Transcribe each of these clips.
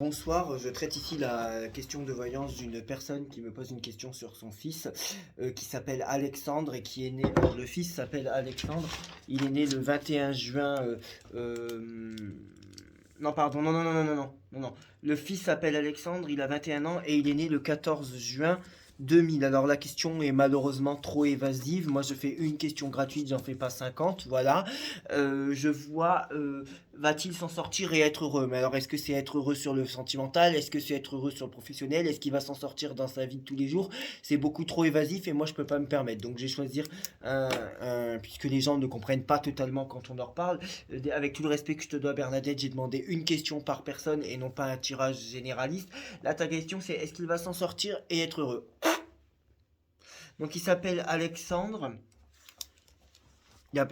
Bonsoir, je traite ici la question de voyance d'une personne qui me pose une question sur son fils qui s'appelle Alexandre et qui est né. Alors, le fils s'appelle Alexandre, il est né le 21 juin. Non, pardon, non, non, non, non, non, non, non, non. Le fils s'appelle Alexandre, il a 21 ans et il est né le 14 juin 2000. Alors la question est malheureusement trop évasive. Moi je fais une question gratuite, j'en fais pas 50. Voilà. Je vois va-t-il s'en sortir et être heureux? Mais alors, est-ce que c'est être heureux sur le sentimental? Est-ce que c'est être heureux sur le professionnel? Est-ce qu'il va s'en sortir dans sa vie de tous les jours? C'est beaucoup trop évasif et moi, je peux pas me permettre. Donc, je vais choisir puisque les gens ne comprennent pas totalement quand on leur parle. Avec tout le respect que je te dois, Bernadette, j'ai demandé une question par personne et non pas un tirage généraliste. Là, ta question, c'est est-ce qu'il va s'en sortir et être heureux? Donc, il s'appelle Alexandre.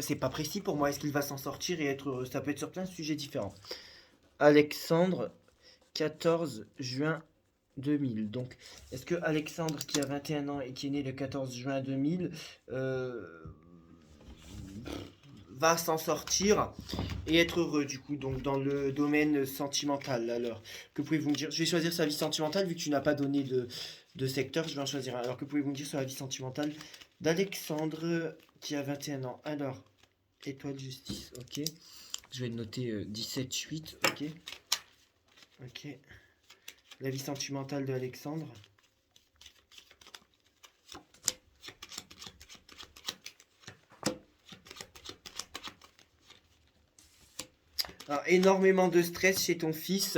C'est pas précis pour moi. Est-ce qu'il va s'en sortir et être heureux? Ça peut être sur plein de sujets différents. Alexandre, 14 juin 2000. Donc, est-ce que Alexandre, qui a 21 ans et qui est né le 14 juin 2000, va s'en sortir et être heureux, du coup, donc dans le domaine sentimental? Alors, que pouvez-vous me dire? Je vais choisir sa vie sentimentale, vu que tu n'as pas donné de secteur, je vais en choisir un. Alors, que pouvez-vous me dire sur la vie sentimentale d'Alexandre, qui a 21 ans? Alors, étoile justice, ok. Je vais noter 17-8, ok. Ok. La vie sentimentale de Alexandre. Alors, énormément de stress chez ton fils.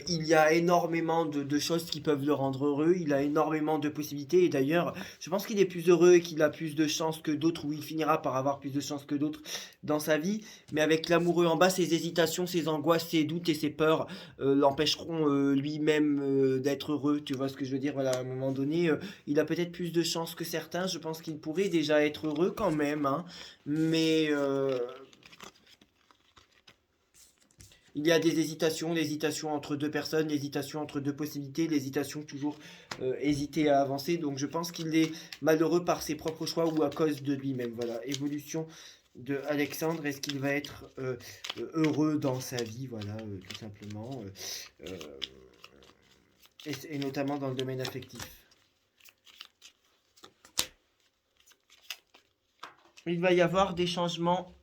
Il y a énormément de choses qui peuvent le rendre heureux. Il a énormément de possibilités. Et d'ailleurs, je pense qu'il est plus heureux et qu'il a plus de chances que d'autres, ou il finira par avoir plus de chances que d'autres dans sa vie. Mais avec l'amoureux en bas, ses hésitations, ses angoisses, ses doutes et ses peurs l'empêcheront lui-même d'être heureux. Tu vois ce que je veux dire? Voilà, à un moment donné, il a peut-être plus de chances que certains. Je pense qu'il pourrait déjà être heureux quand même, hein. Mais il y a des hésitations, l'hésitation entre deux personnes, l'hésitation entre deux possibilités, l'hésitation toujours hésiter à avancer. Donc je pense qu'il est malheureux par ses propres choix ou à cause de lui-même. Voilà, évolution de Alexandre. Est-ce qu'il va être heureux dans sa vie? Voilà, tout simplement. Et notamment dans le domaine affectif. Il va y avoir des changements,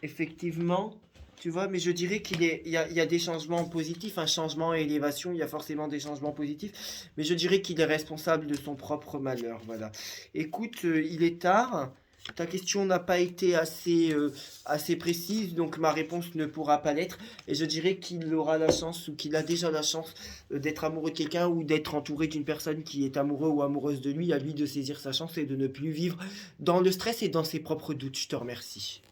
effectivement. Tu vois, mais je dirais il y a des changements positifs, un changement et élévation, il y a forcément des changements positifs, mais je dirais qu'il est responsable de son propre malheur, voilà. Écoute, il est tard, ta question n'a pas été assez précise, donc ma réponse ne pourra pas l'être, et je dirais qu'il aura la chance, ou qu'il a déjà la chance d'être amoureux de quelqu'un, ou d'être entouré d'une personne qui est amoureux ou amoureuse de lui, à lui de saisir sa chance et de ne plus vivre dans le stress et dans ses propres doutes. Je te remercie.